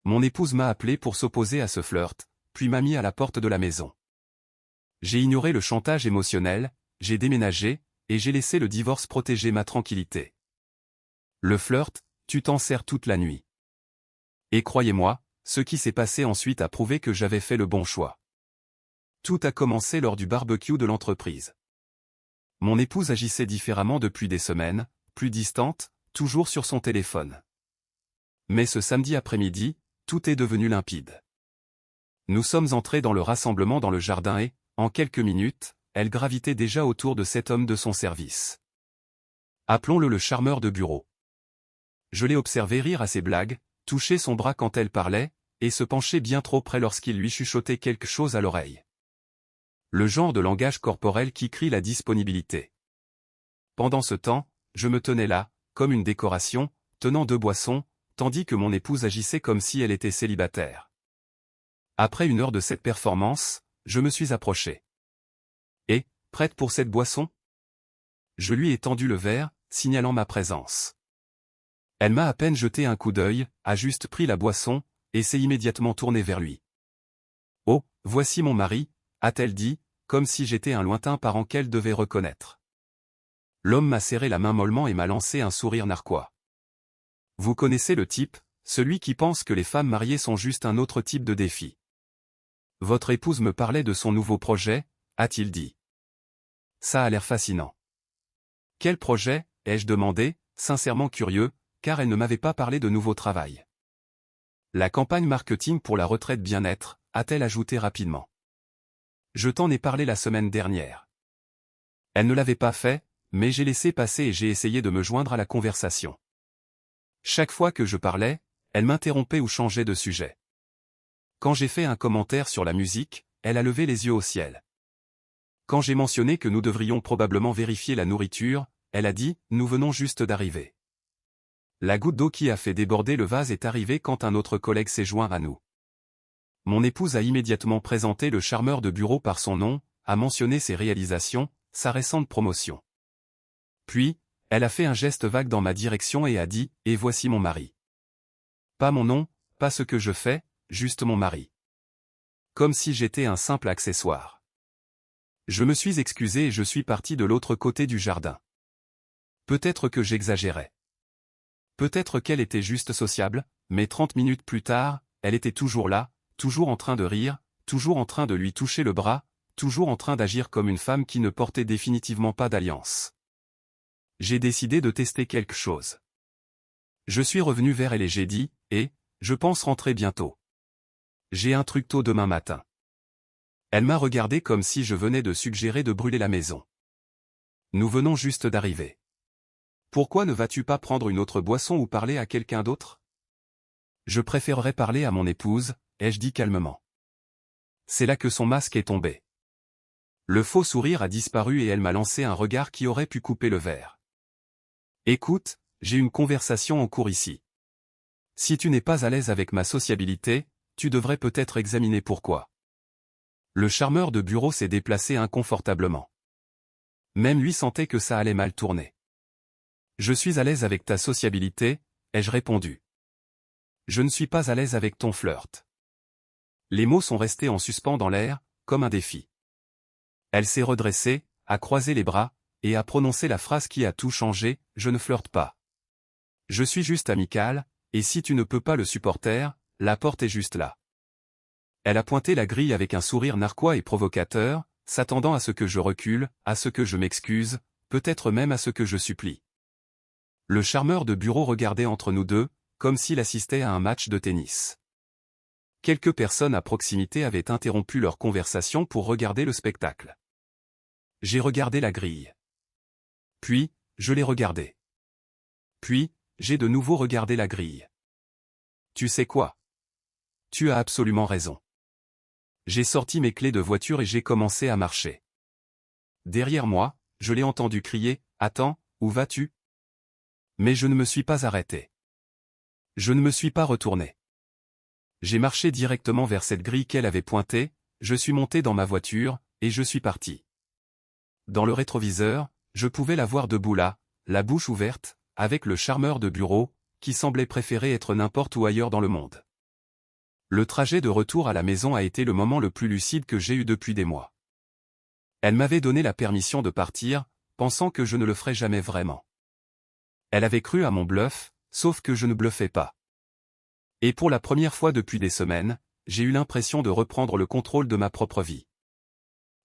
Mon épouse m'a appelé pour s'opposer à ce flirt, puis m'a mis à la porte de la maison. J'ai ignoré le chantage émotionnel, j'ai déménagé, et j'ai laissé le divorce protéger ma tranquillité. Le flirt, tu t'en sers toute la nuit. Et croyez-moi, ce qui s'est passé ensuite a prouvé que j'avais fait le bon choix. Tout a commencé lors du barbecue de l'entreprise. Mon épouse agissait différemment depuis des semaines, plus distante, toujours sur son téléphone. Mais ce samedi après-midi, tout est devenu limpide. Nous sommes entrés dans le rassemblement dans le jardin et, en quelques minutes, elle gravitait déjà autour de cet homme de son service. Appelons-le le charmeur de bureau. Je l'ai observé rire à ses blagues, toucher son bras quand elle parlait, et se pencher bien trop près lorsqu'il lui chuchotait quelque chose à l'oreille. Le genre de langage corporel qui crie la disponibilité. Pendant ce temps, je me tenais là, comme une décoration, tenant 2 boissons, tandis que mon épouse agissait comme si elle était célibataire. Après 1 heure de cette performance, je me suis approché. « Et, prête pour cette boisson ?» Je lui ai tendu le verre, signalant ma présence. Elle m'a à peine jeté un coup d'œil, a juste pris la boisson, et s'est immédiatement tournée vers lui. « Oh, voici mon mari », a-t-elle dit, comme si j'étais un lointain parent qu'elle devait reconnaître. L'homme m'a serré la main mollement et m'a lancé un sourire narquois. Vous connaissez le type, celui qui pense que les femmes mariées sont juste un autre type de défi. Votre épouse me parlait de son nouveau projet, a-t-il dit. Ça a l'air fascinant. Quel projet, ai-je demandé, sincèrement curieux, car elle ne m'avait pas parlé de nouveau travail. La campagne marketing pour la retraite bien-être, a-t-elle ajouté rapidement. Je t'en ai parlé la semaine dernière. Elle ne l'avait pas fait, mais j'ai laissé passer et j'ai essayé de me joindre à la conversation. Chaque fois que je parlais, elle m'interrompait ou changeait de sujet. Quand j'ai fait un commentaire sur la musique, elle a levé les yeux au ciel. Quand j'ai mentionné que nous devrions probablement vérifier la nourriture, elle a dit « Nous venons juste d'arriver ». La goutte d'eau qui a fait déborder le vase est arrivée quand un autre collègue s'est joint à nous. Mon épouse a immédiatement présenté le charmeur de bureau par son nom, a mentionné ses réalisations, sa récente promotion. Puis, elle a fait un geste vague dans ma direction et a dit « Et voici mon mari ». Pas mon nom, pas ce que je fais, juste mon mari. Comme si j'étais un simple accessoire. Je me suis excusé et je suis parti de l'autre côté du jardin. Peut-être que j'exagérais. Peut-être qu'elle était juste sociable, mais 30 minutes plus tard, elle était toujours là, toujours en train de rire, toujours en train de lui toucher le bras, toujours en train d'agir comme une femme qui ne portait définitivement pas d'alliance. J'ai décidé de tester quelque chose. Je suis revenu vers elle et j'ai dit, je pense rentrer bientôt. J'ai un truc tôt demain matin. Elle m'a regardé comme si je venais de suggérer de brûler la maison. Nous venons juste d'arriver. Pourquoi ne vas-tu pas prendre une autre boisson ou parler à quelqu'un d'autre? Je préférerais parler à mon épouse, ai-je dit calmement. C'est là que son masque est tombé. Le faux sourire a disparu et elle m'a lancé un regard qui aurait pu couper le verre. Écoute, j'ai une conversation en cours ici. Si tu n'es pas à l'aise avec ma sociabilité, tu devrais peut-être examiner pourquoi. Le charmeur de bureau s'est déplacé inconfortablement. Même lui sentait que ça allait mal tourner. Je suis à l'aise avec ta sociabilité, ai-je répondu. Je ne suis pas à l'aise avec ton flirt. Les mots sont restés en suspens dans l'air, comme un défi. Elle s'est redressée, a croisé les bras, et a prononcé la phrase qui a tout changé, je ne flirte pas. Je suis juste amicale, et si tu ne peux pas le supporter, la porte est juste là. Elle a pointé la grille avec un sourire narquois et provocateur, s'attendant à ce que je recule, à ce que je m'excuse, peut-être même à ce que je supplie. Le charmeur de bureau regardait entre nous deux, comme s'il assistait à un match de tennis. Quelques personnes à proximité avaient interrompu leur conversation pour regarder le spectacle. J'ai regardé la grille. Puis, je l'ai regardée. Puis, j'ai de nouveau regardé la grille. Tu sais quoi? Tu as absolument raison. J'ai sorti mes clés de voiture et j'ai commencé à marcher. Derrière moi, je l'ai entendu crier « Attends, où vas-tu » Mais je ne me suis pas arrêté. Je ne me suis pas retourné. J'ai marché directement vers cette grille qu'elle avait pointée, je suis monté dans ma voiture, et je suis parti. Dans le rétroviseur, je pouvais la voir debout là, la bouche ouverte, avec le charmeur de bureau, qui semblait préférer être n'importe où ailleurs dans le monde. Le trajet de retour à la maison a été le moment le plus lucide que j'ai eu depuis des mois. Elle m'avait donné la permission de partir, pensant que je ne le ferais jamais vraiment. Elle avait cru à mon bluff, sauf que je ne bluffais pas. Et pour la première fois depuis des semaines, j'ai eu l'impression de reprendre le contrôle de ma propre vie.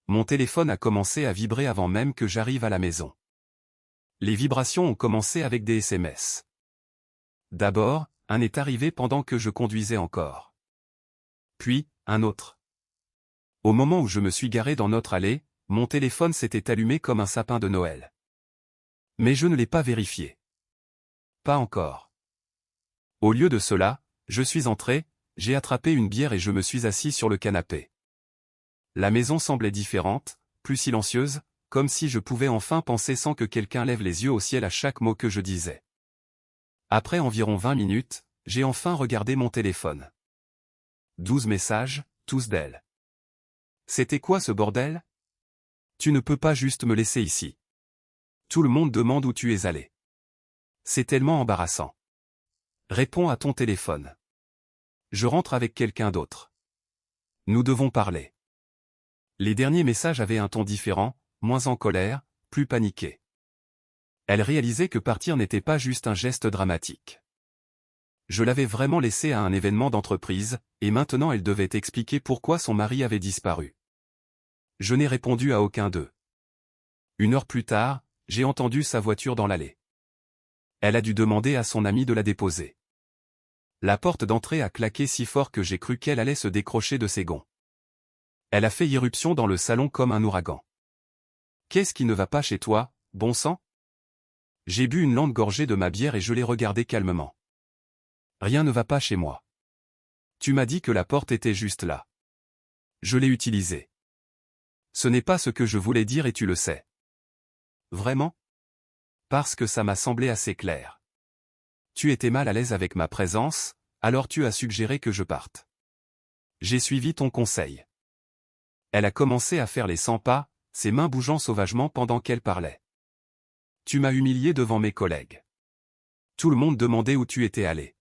Mon téléphone a commencé à vibrer avant même que j'arrive à la maison. Les vibrations ont commencé avec des SMS. D'abord, un est arrivé pendant que je conduisais encore. Puis, un autre. Au moment où je me suis garé dans notre allée, mon téléphone s'était allumé comme un sapin de Noël. Mais je ne l'ai pas vérifié. Pas encore. Au lieu de cela, je suis entré, j'ai attrapé une bière et je me suis assis sur le canapé. La maison semblait différente, plus silencieuse, comme si je pouvais enfin penser sans que quelqu'un lève les yeux au ciel à chaque mot que je disais. Après environ 20 minutes, j'ai enfin regardé mon téléphone. 12 messages, tous d'elle. C'était quoi ce bordel? Tu ne peux pas juste me laisser ici. Tout le monde demande où tu es allé. C'est tellement embarrassant. Réponds à ton téléphone. Je rentre avec quelqu'un d'autre. Nous devons parler. Les derniers messages avaient un ton différent, moins en colère, plus paniqué. Elle réalisait que partir n'était pas juste un geste dramatique. Je l'avais vraiment laissée à un événement d'entreprise, et maintenant elle devait expliquer pourquoi son mari avait disparu. Je n'ai répondu à aucun d'eux. 1 heure plus tard, j'ai entendu sa voiture dans l'allée. Elle a dû demander à son ami de la déposer. La porte d'entrée a claqué si fort que j'ai cru qu'elle allait se décrocher de ses gonds. Elle a fait irruption dans le salon comme un ouragan. Qu'est-ce qui ne va pas chez toi, bon sang? J'ai bu une lente gorgée de ma bière et je l'ai regardée calmement. Rien ne va pas chez moi. Tu m'as dit que la porte était juste là. Je l'ai utilisée. Ce n'est pas ce que je voulais dire et tu le sais. Vraiment? Parce que ça m'a semblé assez clair. Tu étais mal à l'aise avec ma présence, alors tu as suggéré que je parte. J'ai suivi ton conseil. Elle a commencé à faire les 100 pas, ses mains bougeant sauvagement pendant qu'elle parlait. Tu m'as humilié devant mes collègues. Tout le monde demandait où tu étais allé.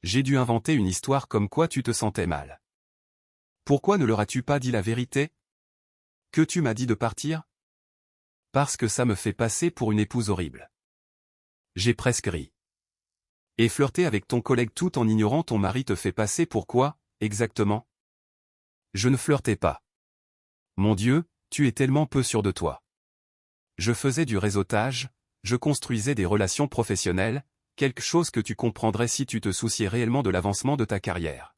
J'ai dû inventer une histoire comme quoi tu te sentais mal. Pourquoi ne leur as-tu pas dit la vérité? Que tu m'as dit de partir? Parce que ça me fait passer pour une épouse horrible. J'ai presque ri. Et flirter avec ton collègue tout en ignorant ton mari te fait passer pour quoi, exactement? Je ne flirtais pas. Mon Dieu, tu es tellement peu sûr de toi. Je faisais du réseautage, je construisais des relations professionnelles, quelque chose que tu comprendrais si tu te souciais réellement de l'avancement de ta carrière.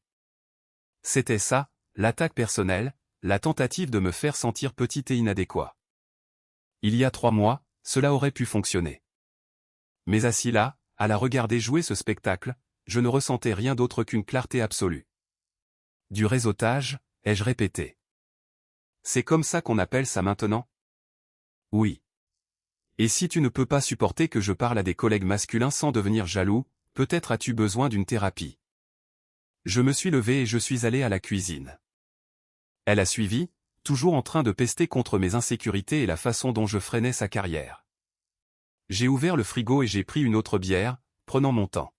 C'était ça, l'attaque personnelle, la tentative de me faire sentir petit et inadéquat. Il y a 3 mois, cela aurait pu fonctionner. Mais assis là, à la regarder jouer ce spectacle, je ne ressentais rien d'autre qu'une clarté absolue. Du réseautage, ai-je répété. C'est comme ça qu'on appelle ça maintenant? Oui. Et si tu ne peux pas supporter que je parle à des collègues masculins sans devenir jaloux, peut-être as-tu besoin d'une thérapie. Je me suis levé et je suis allé à la cuisine. Elle a suivi, toujours en train de pester contre mes insécurités et la façon dont je freinais sa carrière. J'ai ouvert le frigo et j'ai pris une autre bière, prenant mon temps.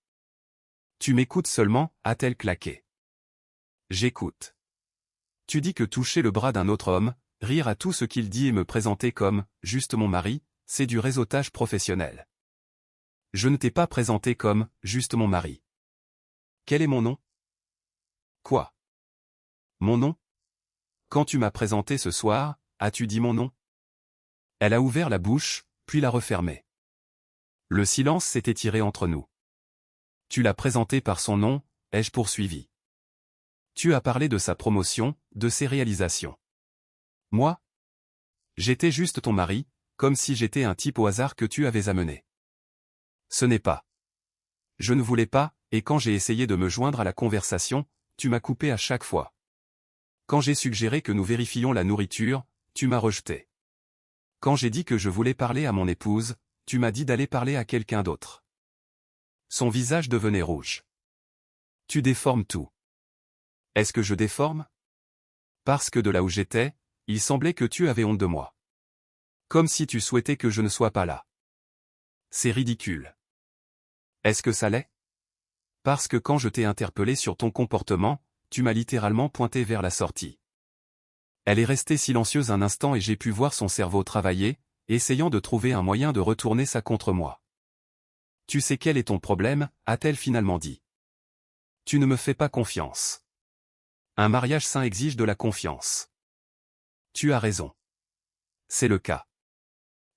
Tu m'écoutes seulement, a-t-elle claqué. J'écoute. Tu dis que toucher le bras d'un autre homme, rire à tout ce qu'il dit et me présenter comme, juste mon mari, c'est du réseautage professionnel. Je ne t'ai pas présenté comme, juste mon mari. Quel est mon nom? Quoi? Mon nom? Quand tu m'as présenté ce soir, as-tu dit mon nom? Elle a ouvert la bouche, puis l'a refermée. Le silence s'est étiré entre nous. Tu l'as présenté par son nom, ai-je poursuivi. Tu as parlé de sa promotion, de ses réalisations. Moi? J'étais juste ton mari, comme si j'étais un type au hasard que tu avais amené. Ce n'est pas. Je ne voulais pas, et quand j'ai essayé de me joindre à la conversation, tu m'as coupé à chaque fois. Quand j'ai suggéré que nous vérifiions la nourriture, tu m'as rejeté. Quand j'ai dit que je voulais parler à mon épouse, tu m'as dit d'aller parler à quelqu'un d'autre. Son visage devenait rouge. Tu déformes tout. Est-ce que je déforme? Parce que de là où j'étais, il semblait que tu avais honte de moi. Comme si tu souhaitais que je ne sois pas là. C'est ridicule. Est-ce que ça l'est? Parce que quand je t'ai interpellé sur ton comportement, tu m'as littéralement pointé vers la sortie. Elle est restée silencieuse un instant et j'ai pu voir son cerveau travailler, essayant de trouver un moyen de retourner ça contre moi. Tu sais quel est ton problème, a-t-elle finalement dit. Tu ne me fais pas confiance. Un mariage sain exige de la confiance. Tu as raison. C'est le cas.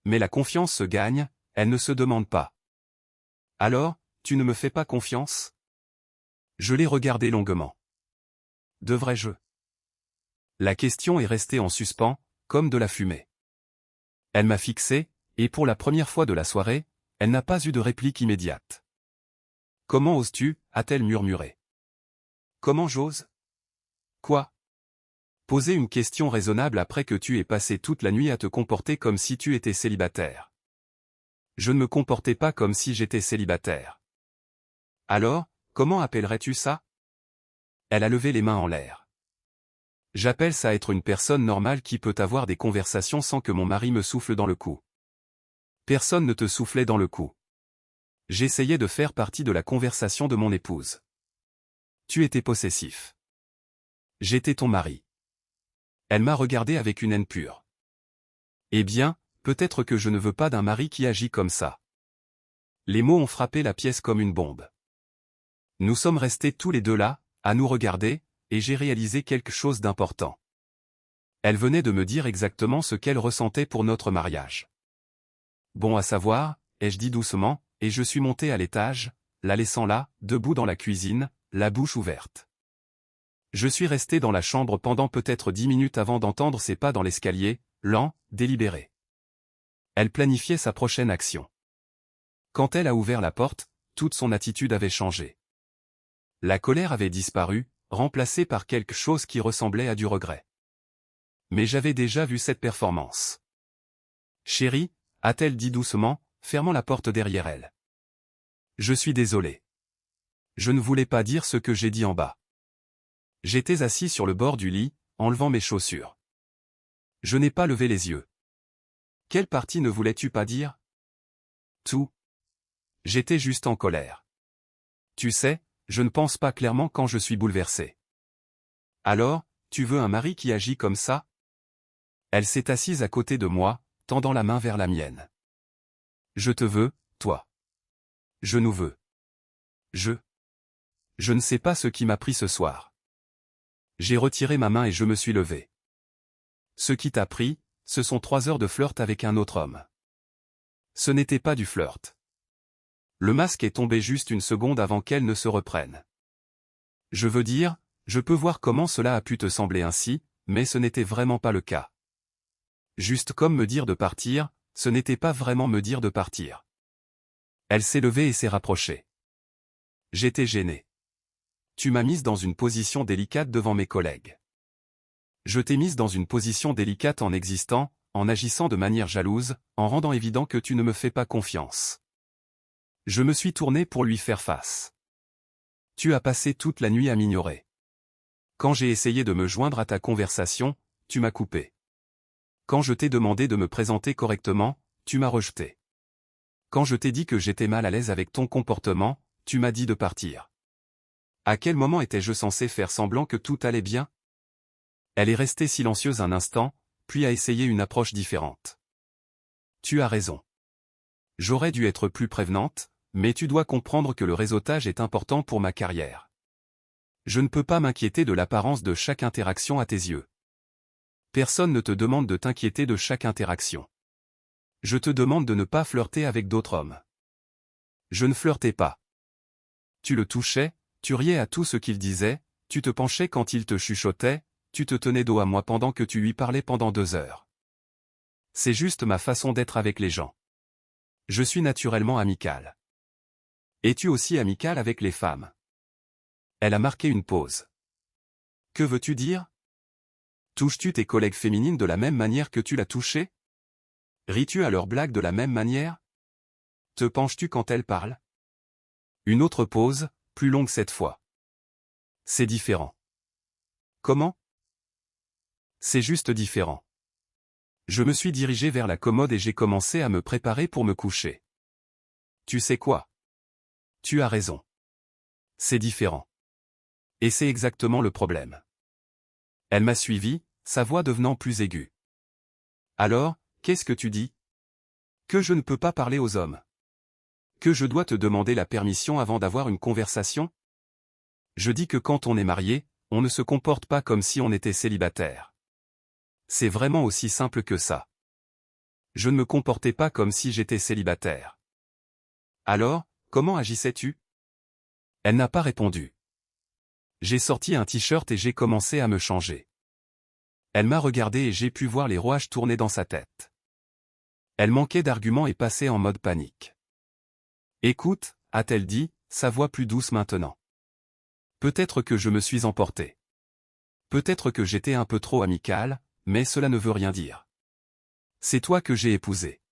Mais la confiance se gagne, elle ne se demande pas. Alors, tu ne me fais pas confiance? Je l'ai regardé longuement. Devrais-je? La question est restée en suspens, comme de la fumée. Elle m'a fixé, et pour la première fois de la soirée, elle n'a pas eu de réplique immédiate. Comment oses-tu, a-t-elle murmuré. Comment j'ose? Quoi? Poser une question raisonnable après que tu aies passé toute la nuit à te comporter comme si tu étais célibataire. Je ne me comportais pas comme si j'étais célibataire. Alors, comment appellerais-tu ça? Elle a levé les mains en l'air. J'appelle ça être une personne normale qui peut avoir des conversations sans que mon mari me souffle dans le cou. Personne ne te soufflait dans le cou. J'essayais de faire partie de la conversation de mon épouse. Tu étais possessif. J'étais ton mari. Elle m'a regardé avec une haine pure. Eh bien, peut-être que je ne veux pas d'un mari qui agit comme ça. Les mots ont frappé la pièce comme une bombe. Nous sommes restés tous les deux là, à nous regarder, et j'ai réalisé quelque chose d'important. Elle venait de me dire exactement ce qu'elle ressentait pour notre mariage. Bon à savoir, ai-je dit doucement, et je suis monté à l'étage, la laissant là, debout dans la cuisine, la bouche ouverte. Je suis resté dans la chambre pendant peut-être 10 minutes avant d'entendre ses pas dans l'escalier, lents, délibérés. Elle planifiait sa prochaine action. Quand elle a ouvert la porte, toute son attitude avait changé. La colère avait disparu, remplacée par quelque chose qui ressemblait à du regret. Mais j'avais déjà vu cette performance. Chérie, a-t-elle dit doucement, fermant la porte derrière elle. Je suis désolé. Je ne voulais pas dire ce que j'ai dit en bas. J'étais assis sur le bord du lit, enlevant mes chaussures. Je n'ai pas levé les yeux. Quelle partie ne voulais-tu pas dire? Tout. J'étais juste en colère. Tu sais, je ne pense pas clairement quand je suis bouleversé. Alors, tu veux un mari qui agit comme ça? Elle s'est assise à côté de moi, tendant la main vers la mienne. Je te veux, toi. Je nous veux. Je ne sais pas ce qui m'a pris ce soir. J'ai retiré ma main et je me suis levé. Ce qui t'a pris, ce sont 3 heures de flirt avec un autre homme. Ce n'était pas du flirt. Le masque est tombé juste une seconde avant qu'elle ne se reprenne. Je veux dire, je peux voir comment cela a pu te sembler ainsi, mais ce n'était vraiment pas le cas. Juste comme me dire de partir, ce n'était pas vraiment me dire de partir. Elle s'est levée et s'est rapprochée. J'étais gêné. Tu m'as mise dans une position délicate devant mes collègues. Je t'ai mise dans une position délicate en existant, en agissant de manière jalouse, en rendant évident que tu ne me fais pas confiance. Je me suis tourné pour lui faire face. Tu as passé toute la nuit à m'ignorer. Quand j'ai essayé de me joindre à ta conversation, tu m'as coupé. Quand je t'ai demandé de me présenter correctement, tu m'as rejeté. Quand je t'ai dit que j'étais mal à l'aise avec ton comportement, tu m'as dit de partir. À quel moment étais-je censé faire semblant que tout allait bien? Elle est restée silencieuse un instant, puis a essayé une approche différente. Tu as raison. J'aurais dû être plus prévenante, mais tu dois comprendre que le réseautage est important pour ma carrière. Je ne peux pas m'inquiéter de l'apparence de chaque interaction à tes yeux. Personne ne te demande de t'inquiéter de chaque interaction. Je te demande de ne pas flirter avec d'autres hommes. Je ne flirtais pas. Tu le touchais, tu riais à tout ce qu'il disait, tu te penchais quand il te chuchotait, tu te tenais dos à moi pendant que tu lui parlais pendant 2 heures. C'est juste ma façon d'être avec les gens. Je suis naturellement amical. Es-tu aussi amical avec les femmes? Elle a marqué une pause. Que veux-tu dire? Touches-tu tes collègues féminines de la même manière que tu l'as touché? Ris-tu à leurs blagues de la même manière? Te penches-tu quand elles parlent? Une autre pause, plus longue cette fois. C'est différent. Comment? C'est juste différent. Je me suis dirigé vers la commode et j'ai commencé à me préparer pour me coucher. Tu sais quoi? Tu as raison. C'est différent. Et c'est exactement le problème. Elle m'a suivi, sa voix devenant plus aiguë. Alors, qu'est-ce que tu dis? Que je ne peux pas parler aux hommes. Que je dois te demander la permission avant d'avoir une conversation? Je dis que quand on est marié, on ne se comporte pas comme si on était célibataire. C'est vraiment aussi simple que ça. Je ne me comportais pas comme si j'étais célibataire. Alors, comment agissais-tu? Elle n'a pas répondu. J'ai sorti un t-shirt et j'ai commencé à me changer. Elle m'a regardé et j'ai pu voir les rouages tourner dans sa tête. Elle manquait d'arguments et passait en mode panique. Écoute, a-t-elle dit, sa voix plus douce maintenant. Peut-être que je me suis emporté. Peut-être que j'étais un peu trop amical, mais cela ne veut rien dire. C'est toi que j'ai épousé.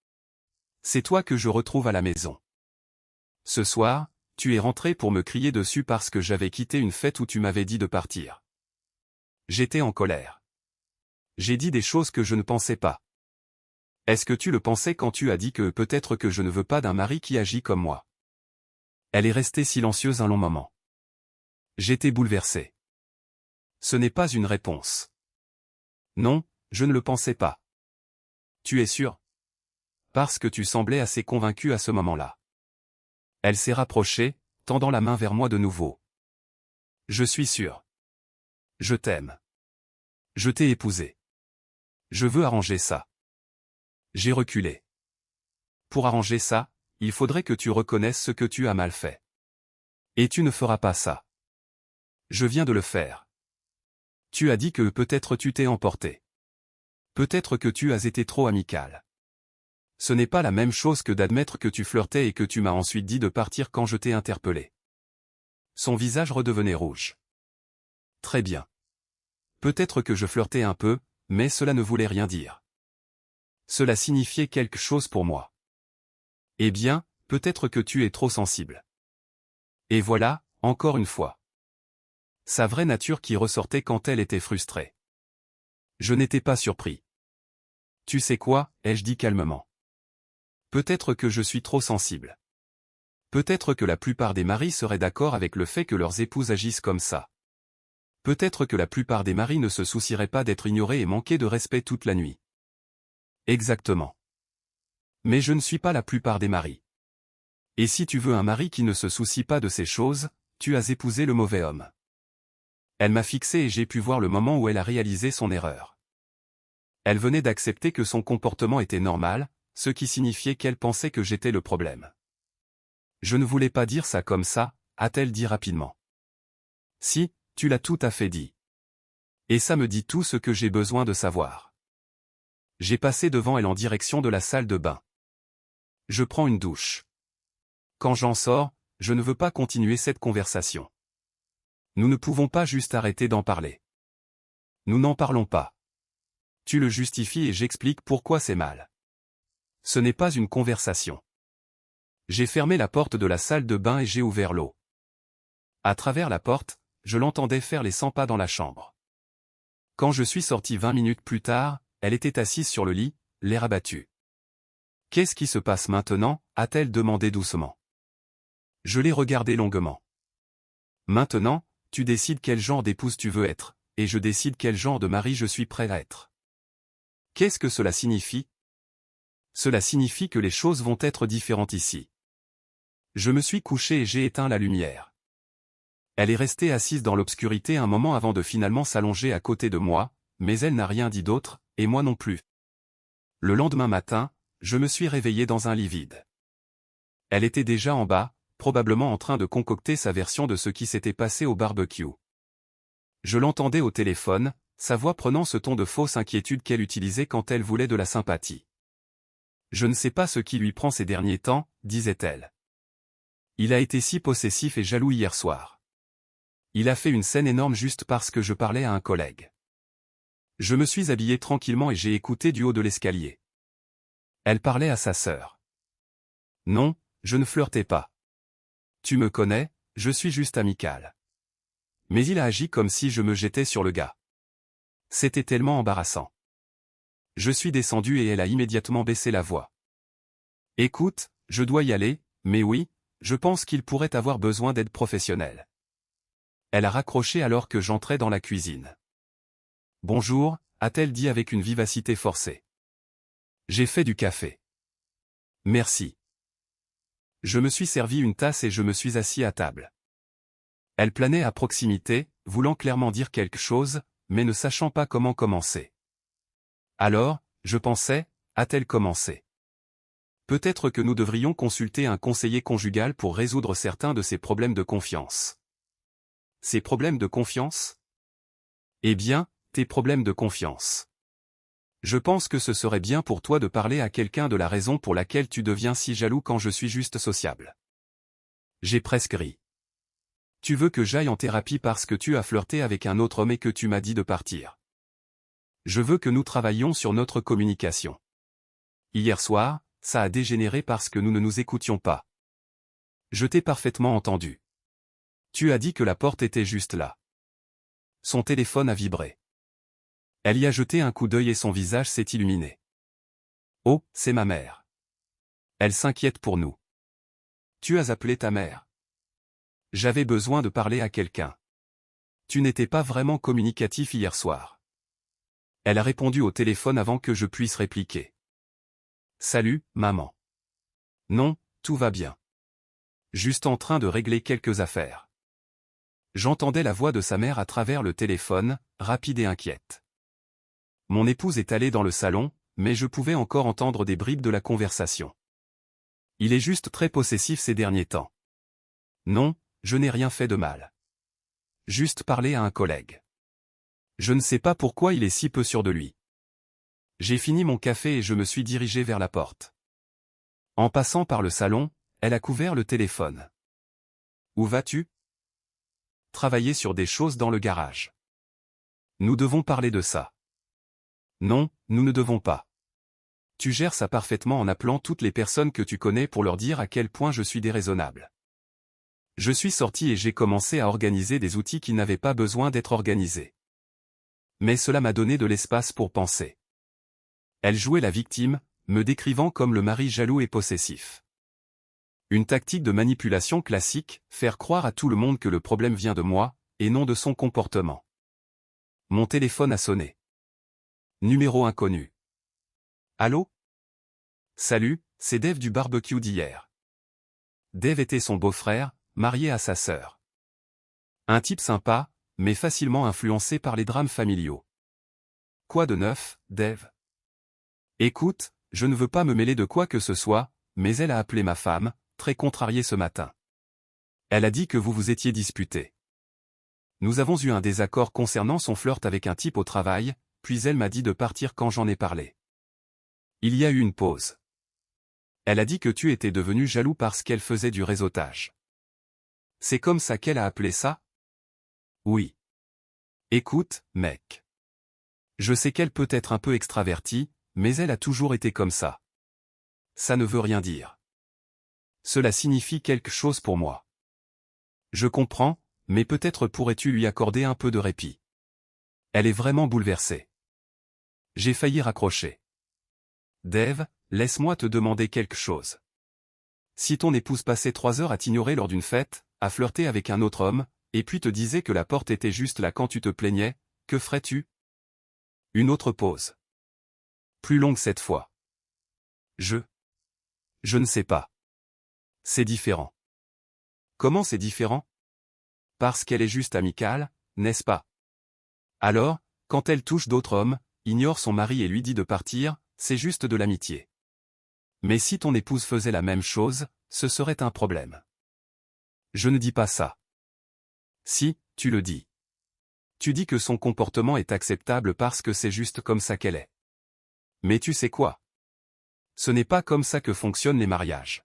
C'est toi que je retrouve à la maison. Ce soir, tu es rentré pour me crier dessus parce que j'avais quitté une fête où tu m'avais dit de partir. J'étais en colère. J'ai dit des choses que je ne pensais pas. Est-ce que tu le pensais quand tu as dit que peut-être que je ne veux pas d'un mari qui agit comme moi? Elle est restée silencieuse un long moment. J'étais bouleversé. Ce n'est pas une réponse. Non, je ne le pensais pas. Tu es sûr? Parce que tu semblais assez convaincu à ce moment-là. Elle s'est rapprochée, tendant la main vers moi de nouveau. Je suis sûr. Je t'aime. Je t'ai épousé. Je veux arranger ça. J'ai reculé. Pour arranger ça, il faudrait que tu reconnaisses ce que tu as mal fait. Et tu ne feras pas ça. Je viens de le faire. Tu as dit que peut-être tu t'es emporté. Peut-être que tu as été trop amical. Ce n'est pas la même chose que d'admettre que tu flirtais et que tu m'as ensuite dit de partir quand je t'ai interpellé. Son visage redevenait rouge. Très bien. Peut-être que je flirtais un peu, mais cela ne voulait rien dire. Cela signifiait quelque chose pour moi. Eh bien, peut-être que tu es trop sensible. Et voilà, encore une fois. Sa vraie nature qui ressortait quand elle était frustrée. Je n'étais pas surpris. Tu sais quoi, ai-je dit calmement. Peut-être que je suis trop sensible. Peut-être que la plupart des maris seraient d'accord avec le fait que leurs épouses agissent comme ça. Peut-être que la plupart des maris ne se soucieraient pas d'être ignorés et manquer de respect toute la nuit. Exactement. Mais je ne suis pas la plupart des maris. Et si tu veux un mari qui ne se soucie pas de ces choses, tu as épousé le mauvais homme. Elle m'a fixé et j'ai pu voir le moment où elle a réalisé son erreur. Elle venait d'accepter que son comportement était normal, ce qui signifiait qu'elle pensait que j'étais le problème. Je ne voulais pas dire ça comme ça, a-t-elle dit rapidement. Si, tu l'as tout à fait dit. Et ça me dit tout ce que j'ai besoin de savoir. J'ai passé devant elle en direction de la salle de bain. Je prends une douche. Quand j'en sors, je ne veux pas continuer cette conversation. Nous ne pouvons pas juste arrêter d'en parler. Nous n'en parlons pas. Tu le justifies et j'explique pourquoi c'est mal. Ce n'est pas une conversation. J'ai fermé la porte de la salle de bain et j'ai ouvert l'eau. À travers la porte, je l'entendais faire les 100 pas dans la chambre. Quand je suis sorti 20 minutes plus tard, elle était assise sur le lit, l'air abattu. « Qu'est-ce qui se passe maintenant » a-t-elle demandé doucement. Je l'ai regardé longuement. « Maintenant, tu décides quel genre d'épouse tu veux être, et je décide quel genre de mari je suis prêt à être. » Qu'est-ce que cela signifie? Cela signifie que les choses vont être différentes ici. Je me suis couché et j'ai éteint la lumière. Elle est restée assise dans l'obscurité un moment avant de finalement s'allonger à côté de moi, mais elle n'a rien dit d'autre, et moi non plus. Le lendemain matin, je me suis réveillé dans un lit vide. Elle était déjà en bas, probablement en train de concocter sa version de ce qui s'était passé au barbecue. Je l'entendais au téléphone, sa voix prenant ce ton de fausse inquiétude qu'elle utilisait quand elle voulait de la sympathie. « Je ne sais pas ce qui lui prend ces derniers temps », disait-elle. « Il a été si possessif et jaloux hier soir. Il a fait une scène énorme juste parce que je parlais à un collègue. » Je me suis habillé tranquillement et j'ai écouté du haut de l'escalier. Elle parlait à sa sœur. « Non, je ne flirtais pas. Tu me connais, je suis juste amical. » Mais il a agi comme si je me jetais sur le gars. C'était tellement embarrassant. Je suis descendu et elle a immédiatement baissé la voix. « Écoute, je dois y aller, mais oui, je pense qu'il pourrait avoir besoin d'aide professionnelle. » Elle a raccroché alors que j'entrais dans la cuisine. Bonjour, a-t-elle dit avec une vivacité forcée. J'ai fait du café. Merci. Je me suis servi une tasse et je me suis assis à table. Elle planait à proximité, voulant clairement dire quelque chose, mais ne sachant pas comment commencer. Alors, je pensais, a-t-elle commencé? Peut-être que nous devrions consulter un conseiller conjugal pour résoudre certains de ces problèmes de confiance. Ces problèmes de confiance? Eh bien, tes problèmes de confiance. Je pense que ce serait bien pour toi de parler à quelqu'un de la raison pour laquelle tu deviens si jaloux quand je suis juste sociable. J'ai presque ri. Tu veux que j'aille en thérapie parce que tu as flirté avec un autre homme et que tu m'as dit de partir. Je veux que nous travaillions sur notre communication. Hier soir, ça a dégénéré parce que nous ne nous écoutions pas. Je t'ai parfaitement entendu. Tu as dit que la porte était juste là. Son téléphone a vibré. Elle y a jeté un coup d'œil et son visage s'est illuminé. Oh, c'est ma mère. Elle s'inquiète pour nous. Tu as appelé ta mère. J'avais besoin de parler à quelqu'un. Tu n'étais pas vraiment communicatif hier soir. Elle a répondu au téléphone avant que je puisse répliquer. Salut, maman. Non, tout va bien. Juste en train de régler quelques affaires. J'entendais la voix de sa mère à travers le téléphone, rapide et inquiète. Mon épouse est allée dans le salon, mais je pouvais encore entendre des bribes de la conversation. Il est juste très possessif ces derniers temps. Non, je n'ai rien fait de mal. Juste parler à un collègue. Je ne sais pas pourquoi il est si peu sûr de lui. J'ai fini mon café et je me suis dirigé vers la porte. En passant par le salon, elle a couvert le téléphone. Où vas-tu? Travailler sur des choses dans le garage. Nous devons parler de ça. Non, nous ne devons pas. Tu gères ça parfaitement en appelant toutes les personnes que tu connais pour leur dire à quel point je suis déraisonnable. Je suis sorti et j'ai commencé à organiser des outils qui n'avaient pas besoin d'être organisés. Mais cela m'a donné de l'espace pour penser. Elle jouait la victime, me décrivant comme le mari jaloux et possessif. Une tactique de manipulation classique, faire croire à tout le monde que le problème vient de moi, et non de son comportement. Mon téléphone a sonné. Numéro inconnu. Allô? Salut, c'est Dave du barbecue d'hier. Dave était son beau-frère, marié à sa sœur. Un type sympa, mais facilement influencé par les drames familiaux. Quoi de neuf, Dave? Écoute, je ne veux pas me mêler de quoi que ce soit, mais elle a appelé ma femme, très contrariée ce matin. Elle a dit que vous vous étiez disputés. Nous avons eu un désaccord concernant son flirt avec un type au travail, puis elle m'a dit de partir quand j'en ai parlé. Il y a eu une pause. Elle a dit que tu étais devenu jaloux parce qu'elle faisait du réseautage. C'est comme ça qu'elle a appelé ça? Oui. Écoute, mec. Je sais qu'elle peut être un peu extravertie, mais elle a toujours été comme ça. Ça ne veut rien dire. Cela signifie quelque chose pour moi. Je comprends, mais peut-être pourrais-tu lui accorder un peu de répit. Elle est vraiment bouleversée. J'ai failli raccrocher. Dave, laisse-moi te demander quelque chose. Si ton épouse passait 3 heures à t'ignorer lors d'une fête, à flirter avec un autre homme, et puis te disait que la porte était juste là quand tu te plaignais, que ferais-tu? Une autre pause. Plus longue cette fois. Je ne sais pas. C'est différent. Comment c'est différent? Parce qu'elle est juste amicale, n'est-ce pas? Alors, quand elle touche d'autres hommes, ignore son mari et lui dit de partir, c'est juste de l'amitié. Mais si ton épouse faisait la même chose, ce serait un problème. Je ne dis pas ça. Si, tu le dis. Tu dis que son comportement est acceptable parce que c'est juste comme ça qu'elle est. Mais tu sais quoi? Ce n'est pas comme ça que fonctionnent les mariages.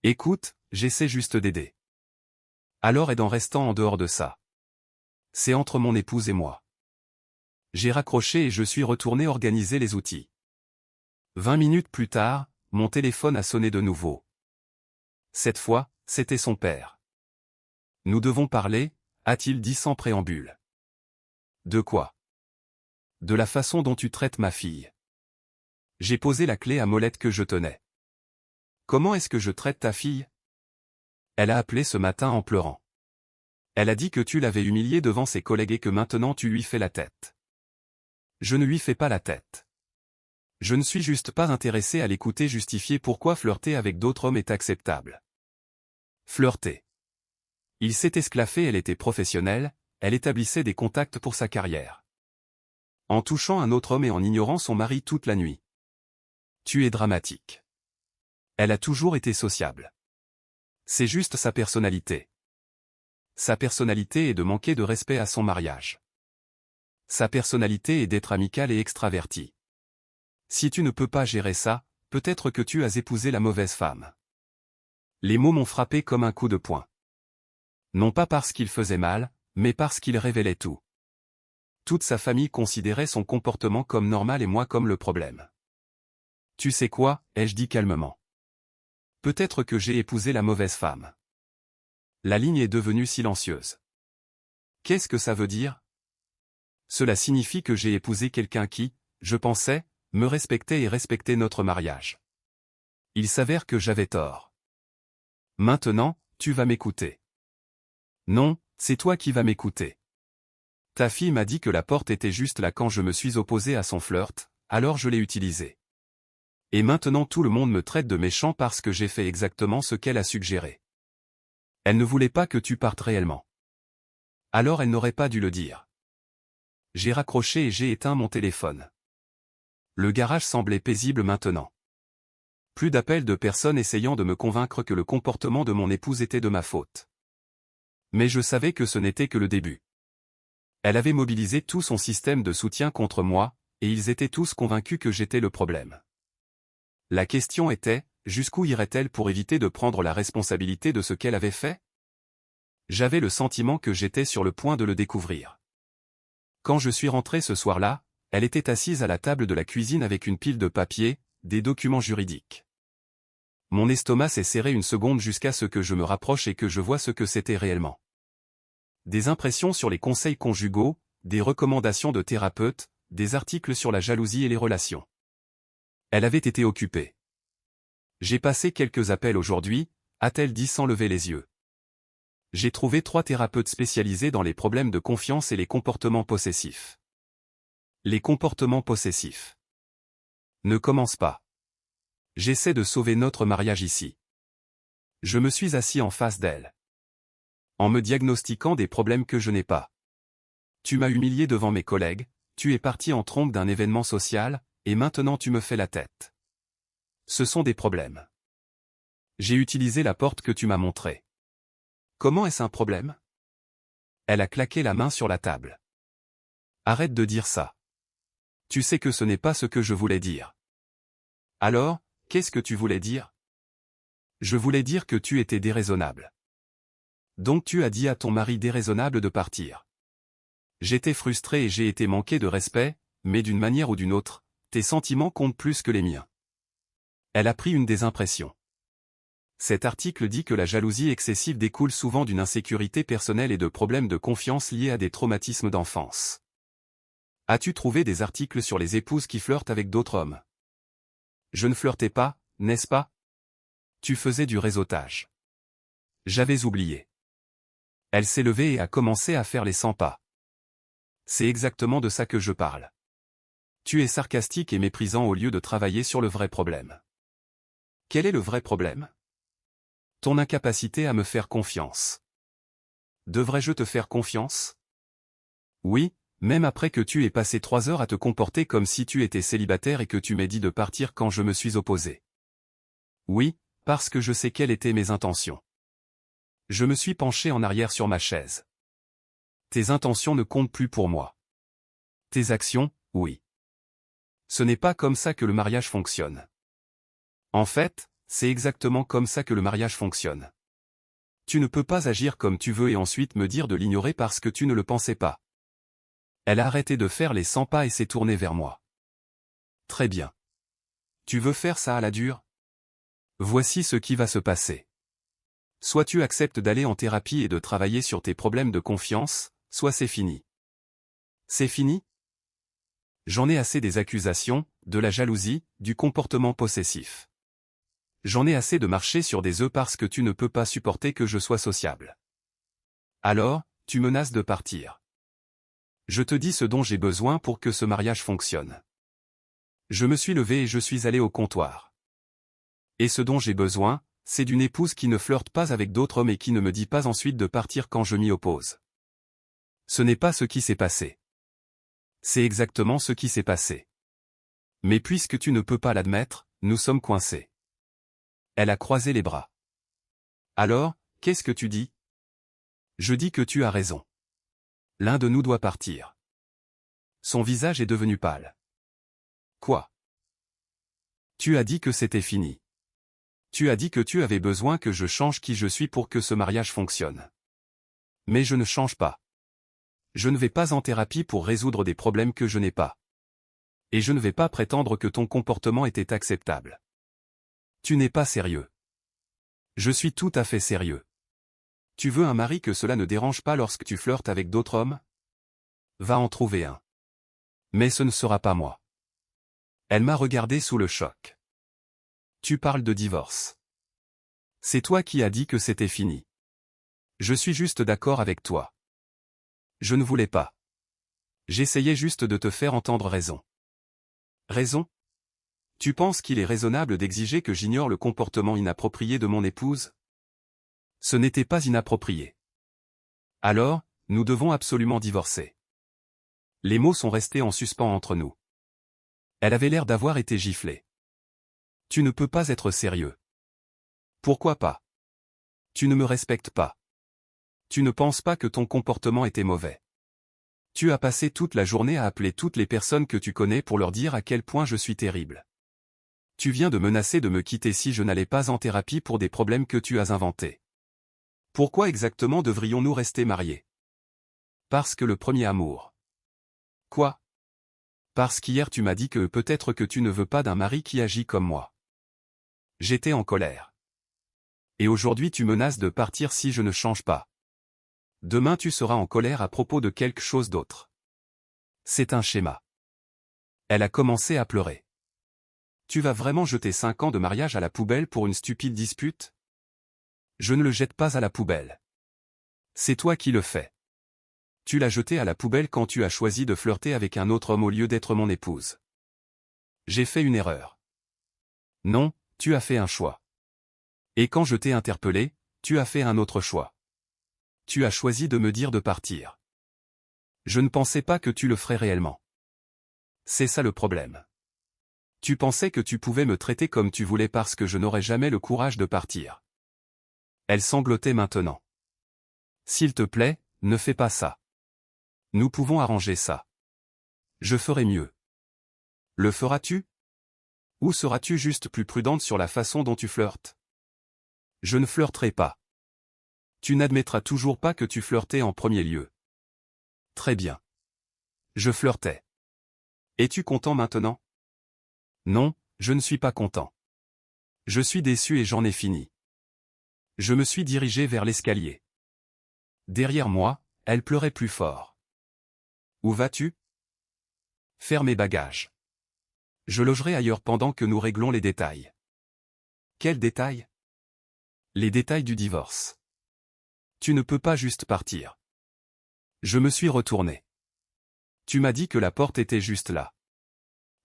Écoute, j'essaie juste d'aider. Alors aide en restant en dehors de ça. C'est entre mon épouse et moi. J'ai raccroché et je suis retourné organiser les outils. 20 minutes plus tard, mon téléphone a sonné de nouveau. Cette fois, c'était son père. Nous devons parler, a-t-il dit sans préambule. De quoi? De la façon dont tu traites ma fille. J'ai posé la clé à molette que je tenais. Comment est-ce que je traite ta fille? Elle a appelé ce matin en pleurant. Elle a dit que tu l'avais humiliée devant ses collègues et que maintenant tu lui fais la tête. Je ne lui fais pas la tête. Je ne suis juste pas intéressé à l'écouter justifier pourquoi flirter avec d'autres hommes est acceptable. Flirter. Il s'est esclaffé, elle était professionnelle, elle établissait des contacts pour sa carrière. En touchant un autre homme et en ignorant son mari toute la nuit. Tu es dramatique. Elle a toujours été sociable. C'est juste sa personnalité. Sa personnalité est de manquer de respect à son mariage. Sa personnalité est d'être amicale et extravertie. Si tu ne peux pas gérer ça, peut-être que tu as épousé la mauvaise femme. Les mots m'ont frappé comme un coup de poing. Non pas parce qu'il faisait mal, mais parce qu'il révélait tout. Toute sa famille considérait son comportement comme normal et moi comme le problème. Tu sais quoi, ai-je dit calmement. Peut-être que j'ai épousé la mauvaise femme. La ligne est devenue silencieuse. Qu'est-ce que ça veut dire? Cela signifie que j'ai épousé quelqu'un qui, je pensais, me respectait et respectait notre mariage. Il s'avère que j'avais tort. Maintenant, tu vas m'écouter. Non, c'est toi qui vas m'écouter. Ta fille m'a dit que la porte était juste là quand je me suis opposé à son flirt, alors je l'ai utilisée. Et maintenant tout le monde me traite de méchant parce que j'ai fait exactement ce qu'elle a suggéré. Elle ne voulait pas que tu partes réellement. Alors elle n'aurait pas dû le dire. J'ai raccroché et j'ai éteint mon téléphone. Le garage semblait paisible maintenant. Plus d'appels de personnes essayant de me convaincre que le comportement de mon épouse était de ma faute. Mais je savais que ce n'était que le début. Elle avait mobilisé tout son système de soutien contre moi, et ils étaient tous convaincus que j'étais le problème. La question était, jusqu'où irait-elle pour éviter de prendre la responsabilité de ce qu'elle avait fait? J'avais le sentiment que j'étais sur le point de le découvrir. Quand je suis rentré ce soir-là, elle était assise à la table de la cuisine avec une pile de papiers, des documents juridiques. Mon estomac s'est serré une seconde jusqu'à ce que je me rapproche et que je vois ce que c'était réellement. Des impressions sur les conseils conjugaux, des recommandations de thérapeutes, des articles sur la jalousie et les relations. Elle avait été occupée. J'ai passé quelques appels aujourd'hui, a-t-elle dit sans lever les yeux. J'ai trouvé 3 thérapeutes spécialisés dans les problèmes de confiance et les comportements possessifs. Les comportements possessifs. Ne commence pas. J'essaie de sauver notre mariage ici. Je me suis assis en face d'elle. En me diagnostiquant des problèmes que je n'ai pas. Tu m'as humilié devant mes collègues, tu es parti en trompe d'un événement social, et maintenant tu me fais la tête. Ce sont des problèmes. J'ai utilisé la porte que tu m'as montrée. Comment est-ce un problème? Elle a claqué la main sur la table. Arrête de dire ça. Tu sais que ce n'est pas ce que je voulais dire. Alors, qu'est-ce que tu voulais dire? Je voulais dire que tu étais déraisonnable. Donc tu as dit à ton mari déraisonnable de partir. J'étais frustré et j'ai été manqué de respect, mais d'une manière ou d'une autre, tes sentiments comptent plus que les miens. Elle a pris une des impressions. Cet article dit que la jalousie excessive découle souvent d'une insécurité personnelle et de problèmes de confiance liés à des traumatismes d'enfance. As-tu trouvé des articles sur les épouses qui flirtent avec d'autres hommes? Je ne flirtais pas, n'est-ce pas? Tu faisais du réseautage. J'avais oublié. Elle s'est levée et a commencé à faire les 100 pas. C'est exactement de ça que je parle. Tu es sarcastique et méprisant au lieu de travailler sur le vrai problème. Quel est le vrai problème? Ton incapacité à me faire confiance. Devrais-je te faire confiance? Oui, même après que tu aies passé 3 heures à te comporter comme si tu étais célibataire et que tu m'aies dit de partir quand je me suis opposé. Oui, parce que je sais quelles étaient mes intentions. Je me suis penché en arrière sur ma chaise. Tes intentions ne comptent plus pour moi. Tes actions, oui. Ce n'est pas comme ça que le mariage fonctionne. En fait, c'est exactement comme ça que le mariage fonctionne. Tu ne peux pas agir comme tu veux et ensuite me dire de l'ignorer parce que tu ne le pensais pas. Elle a arrêté de faire les 100 pas et s'est tournée vers moi. Très bien. Tu veux faire ça à la dure? Voici ce qui va se passer. Soit tu acceptes d'aller en thérapie et de travailler sur tes problèmes de confiance, soit c'est fini. C'est fini? J'en ai assez des accusations, de la jalousie, du comportement possessif. J'en ai assez de marcher sur des œufs parce que tu ne peux pas supporter que je sois sociable. Alors, tu menaces de partir. Je te dis ce dont j'ai besoin pour que ce mariage fonctionne. Je me suis levé et je suis allé au comptoir. Et ce dont j'ai besoin, c'est d'une épouse qui ne flirte pas avec d'autres hommes et qui ne me dit pas ensuite de partir quand je m'y oppose. Ce n'est pas ce qui s'est passé. C'est exactement ce qui s'est passé. Mais puisque tu ne peux pas l'admettre, nous sommes coincés. Elle a croisé les bras. Alors, qu'est-ce que tu dis? Je dis que tu as raison. L'un de nous doit partir. Son visage est devenu pâle. Quoi? Tu as dit que c'était fini. Tu as dit que tu avais besoin que je change qui je suis pour que ce mariage fonctionne. Mais je ne change pas. Je ne vais pas en thérapie pour résoudre des problèmes que je n'ai pas. Et je ne vais pas prétendre que ton comportement était acceptable. Tu n'es pas sérieux. Je suis tout à fait sérieux. Tu veux un mari que cela ne dérange pas lorsque tu flirtes avec d'autres hommes? Va en trouver un. Mais ce ne sera pas moi. Elle m'a regardé sous le choc. Tu parles de divorce. C'est toi qui as dit que c'était fini. Je suis juste d'accord avec toi. Je ne voulais pas. J'essayais juste de te faire entendre raison. Raison? Tu penses qu'il est raisonnable d'exiger que j'ignore le comportement inapproprié de mon épouse? Ce n'était pas inapproprié. Alors, nous devons absolument divorcer. Les mots sont restés en suspens entre nous. Elle avait l'air d'avoir été giflée. Tu ne peux pas être sérieux. Pourquoi pas? Tu ne me respectes pas. Tu ne penses pas que ton comportement était mauvais. Tu as passé toute la journée à appeler toutes les personnes que tu connais pour leur dire à quel point je suis terrible. Tu viens de menacer de me quitter si je n'allais pas en thérapie pour des problèmes que tu as inventés. Pourquoi exactement devrions-nous rester mariés? Parce que le premier amour. Quoi? Parce qu'hier tu m'as dit que peut-être que tu ne veux pas d'un mari qui agit comme moi. J'étais en colère. Et aujourd'hui tu menaces de partir si je ne change pas. Demain tu seras en colère à propos de quelque chose d'autre. C'est un schéma. Elle a commencé à pleurer. Tu vas vraiment jeter 5 ans de mariage à la poubelle pour une stupide dispute? Je ne le jette pas à la poubelle. C'est toi qui le fais. Tu l'as jeté à la poubelle quand tu as choisi de flirter avec un autre homme au lieu d'être mon épouse. J'ai fait une erreur. Non, tu as fait un choix. Et quand je t'ai interpellé, tu as fait un autre choix. Tu as choisi de me dire de partir. Je ne pensais pas que tu le ferais réellement. C'est ça le problème. Tu pensais que tu pouvais me traiter comme tu voulais parce que je n'aurais jamais le courage de partir. Elle sanglotait maintenant. S'il te plaît, ne fais pas ça. Nous pouvons arranger ça. Je ferai mieux. Le feras-tu? Ou seras-tu juste plus prudente sur la façon dont tu flirtes? Je ne flirterai pas. Tu n'admettras toujours pas que tu flirtais en premier lieu. Très bien. Je flirtais. Es-tu content maintenant? Non, je ne suis pas content. Je suis déçu et j'en ai fini. Je me suis dirigé vers l'escalier. Derrière moi, elle pleurait plus fort. Où vas-tu? Faire mes bagages. Je logerai ailleurs pendant que nous réglons les détails. Quels détails? Les détails du divorce. Tu ne peux pas juste partir. Je me suis retourné. Tu m'as dit que la porte était juste là.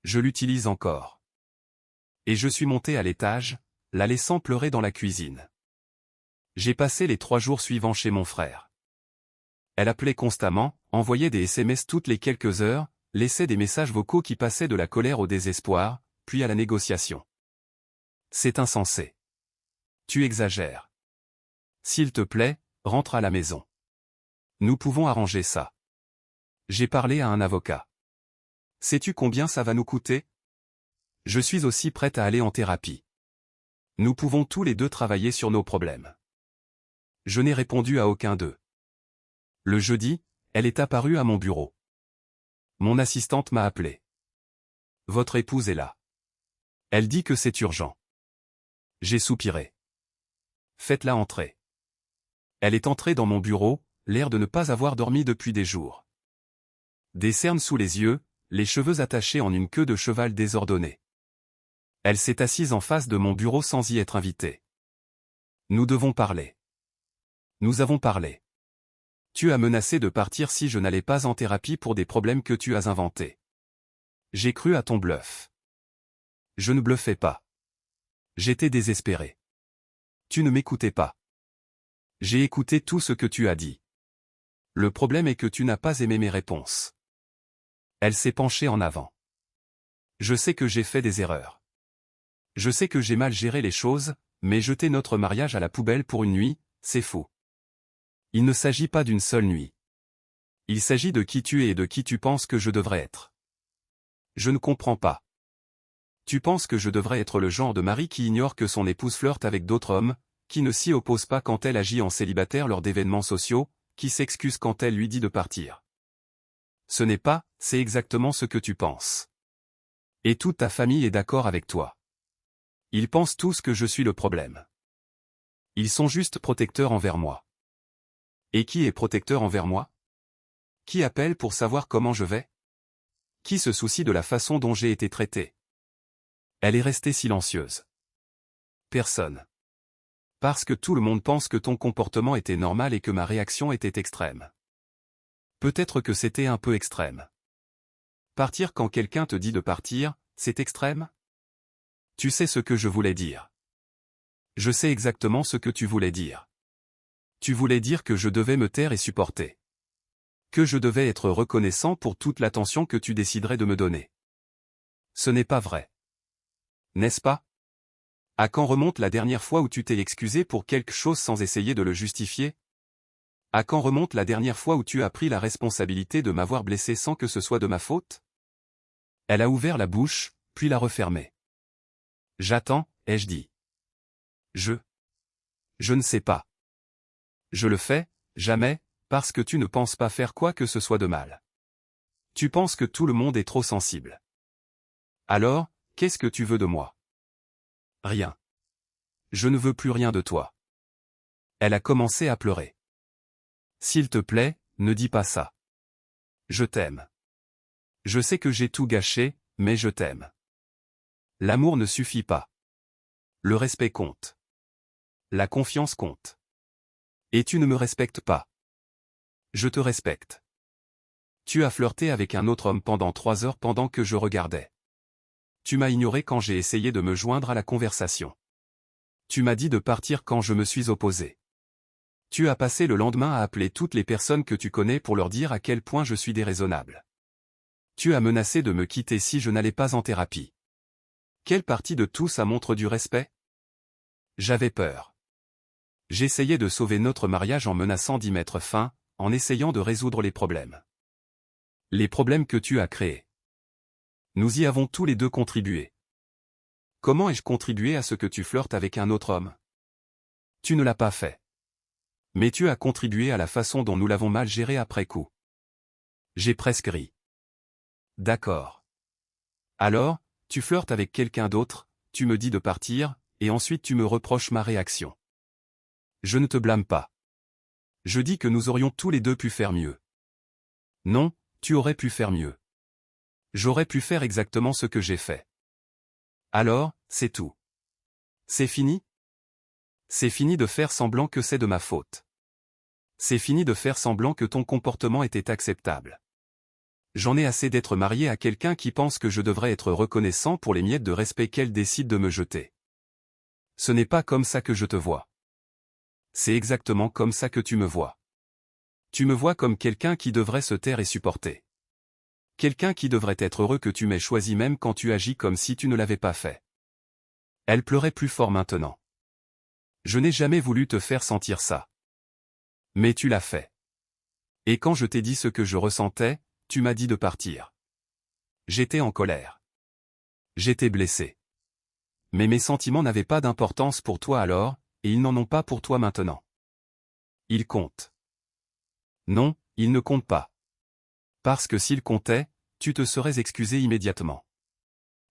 Je l'utilise encore. Et je suis monté à l'étage, la laissant pleurer dans la cuisine. J'ai passé les 3 jours suivants chez mon frère. Elle appelait constamment, envoyait des SMS toutes les quelques heures, laissait des messages vocaux qui passaient de la colère au désespoir, puis à la négociation. C'est insensé. Tu exagères. S'il te plaît, rentre à la maison. Nous pouvons arranger ça. J'ai parlé à un avocat. Sais-tu combien ça va nous coûter? Je suis aussi prête à aller en thérapie. Nous pouvons tous les deux travailler sur nos problèmes. Je n'ai répondu à aucun d'eux. Le jeudi, elle est apparue à mon bureau. Mon assistante m'a appelé. Votre épouse est là. Elle dit que c'est urgent. J'ai soupiré. Faites-la entrer. Elle est entrée dans mon bureau, l'air de ne pas avoir dormi depuis des jours. Des cernes sous les yeux, les cheveux attachés en une queue de cheval désordonnée. Elle s'est assise en face de mon bureau sans y être invitée. Nous devons parler. Nous avons parlé. Tu as menacé de partir si je n'allais pas en thérapie pour des problèmes que tu as inventés. J'ai cru à ton bluff. Je ne bluffais pas. J'étais désespéré. Tu ne m'écoutais pas. J'ai écouté tout ce que tu as dit. Le problème est que tu n'as pas aimé mes réponses. Elle s'est penchée en avant. Je sais que j'ai fait des erreurs. Je sais que j'ai mal géré les choses, mais jeter notre mariage à la poubelle pour une nuit, c'est faux. Il ne s'agit pas d'une seule nuit. Il s'agit de qui tu es et de qui tu penses que je devrais être. Je ne comprends pas. Tu penses que je devrais être le genre de mari qui ignore que son épouse flirte avec d'autres hommes, qui ne s'y oppose pas quand elle agit en célibataire lors d'événements sociaux, qui s'excuse quand elle lui dit de partir. Ce n'est pas, c'est exactement ce que tu penses. Et toute ta famille est d'accord avec toi. Ils pensent tous que je suis le problème. Ils sont juste protecteurs envers moi. Et qui est protecteur envers moi? Qui appelle pour savoir comment je vais? Qui se soucie de la façon dont j'ai été traité? Elle est restée silencieuse. Personne. Parce que tout le monde pense que ton comportement était normal et que ma réaction était extrême. Peut-être que c'était un peu extrême. Partir quand quelqu'un te dit de partir, c'est extrême? Tu sais ce que je voulais dire. Je sais exactement ce que tu voulais dire. Tu voulais dire que je devais me taire et supporter. Que je devais être reconnaissant pour toute l'attention que tu déciderais de me donner. Ce n'est pas vrai. N'est-ce pas? À quand remonte la dernière fois où tu t'es excusé pour quelque chose sans essayer de le justifier? À quand remonte la dernière fois où tu as pris la responsabilité de m'avoir blessé sans que ce soit de ma faute? Elle a ouvert la bouche, puis l'a refermée. J'attends, ai-je dit. Je ne sais pas. Je le fais, jamais, parce que tu ne penses pas faire quoi que ce soit de mal. Tu penses que tout le monde est trop sensible. Alors, qu'est-ce que tu veux de moi? Rien. Je ne veux plus rien de toi. Elle a commencé à pleurer. S'il te plaît, ne dis pas ça. Je t'aime. Je sais que j'ai tout gâché, mais je t'aime. L'amour ne suffit pas. Le respect compte. La confiance compte. Et tu ne me respectes pas. Je te respecte. Tu as flirté avec un autre homme pendant 3 heures pendant que je regardais. Tu m'as ignoré quand j'ai essayé de me joindre à la conversation. Tu m'as dit de partir quand je me suis opposé. Tu as passé le lendemain à appeler toutes les personnes que tu connais pour leur dire à quel point je suis déraisonnable. Tu as menacé de me quitter si je n'allais pas en thérapie. Quelle partie de tout ça montre du respect? J'avais peur. J'essayais de sauver notre mariage en menaçant d'y mettre fin, en essayant de résoudre les problèmes. Les problèmes que tu as créés. Nous y avons tous les deux contribué. Comment ai-je contribué à ce que tu flirtes avec un autre homme? Tu ne l'as pas fait. Mais tu as contribué à la façon dont nous l'avons mal géré après coup. J'ai presque ri. D'accord. Alors, tu flirtes avec quelqu'un d'autre, tu me dis de partir, et ensuite tu me reproches ma réaction. Je ne te blâme pas. Je dis que nous aurions tous les deux pu faire mieux. Non, tu aurais pu faire mieux. J'aurais pu faire exactement ce que j'ai fait. Alors, c'est tout. C'est fini? C'est fini de faire semblant que c'est de ma faute. C'est fini de faire semblant que ton comportement était acceptable. J'en ai assez d'être marié à quelqu'un qui pense que je devrais être reconnaissant pour les miettes de respect qu'elle décide de me jeter. Ce n'est pas comme ça que je te vois. C'est exactement comme ça que tu me vois. Tu me vois comme quelqu'un qui devrait se taire et supporter. Quelqu'un qui devrait être heureux que tu m'aies choisi même quand tu agis comme si tu ne l'avais pas fait. Elle pleurait plus fort maintenant. Je n'ai jamais voulu te faire sentir ça. Mais tu l'as fait. Et quand je t'ai dit ce que je ressentais, tu m'as dit de partir. J'étais en colère. J'étais blessé. Mais mes sentiments n'avaient pas d'importance pour toi alors, et ils n'en ont pas pour toi maintenant. Ils comptent. Non, ils ne comptent pas. Parce que s'ils comptaient, tu te serais excusé immédiatement.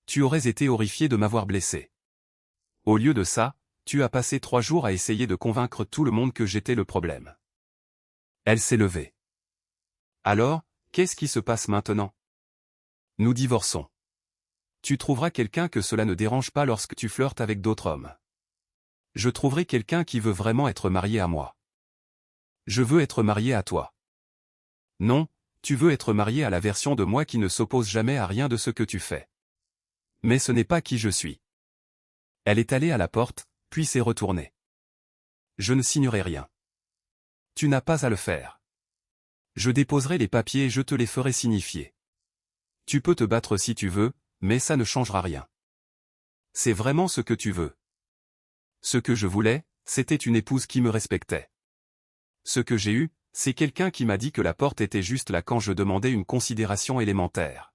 Tu aurais été horrifié de m'avoir blessé. Au lieu de ça, tu as passé 3 jours à essayer de convaincre tout le monde que j'étais le problème. Elle s'est levée. Alors, qu'est-ce qui se passe maintenant? Nous divorçons. Tu trouveras quelqu'un que cela ne dérange pas lorsque tu flirtes avec d'autres hommes. Je trouverai quelqu'un qui veut vraiment être marié à moi. Je veux être marié à toi. Non, tu veux être marié à la version de moi qui ne s'oppose jamais à rien de ce que tu fais. Mais ce n'est pas qui je suis. Elle est allée à la porte, puis s'est retournée. Je ne signerai rien. Tu n'as pas à le faire. Je déposerai les papiers et je te les ferai signifier. Tu peux te battre si tu veux, mais ça ne changera rien. C'est vraiment ce que tu veux. Ce que je voulais, c'était une épouse qui me respectait. Ce que j'ai eu, c'est quelqu'un qui m'a dit que la porte était juste là quand je demandais une considération élémentaire.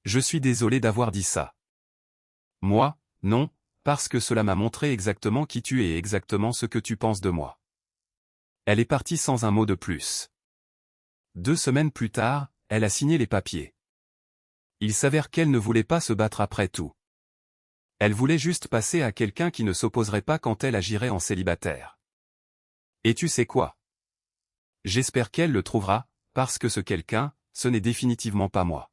Je suis désolé d'avoir dit ça. Moi, non, parce que cela m'a montré exactement qui tu es et exactement ce que tu penses de moi. Elle est partie sans un mot de plus. 2 semaines plus tard, elle a signé les papiers. Il s'avère qu'elle ne voulait pas se battre après tout. Elle voulait juste passer à quelqu'un qui ne s'opposerait pas quand elle agirait en célibataire. Et tu sais quoi? J'espère qu'elle le trouvera, parce que ce quelqu'un, ce n'est définitivement pas moi.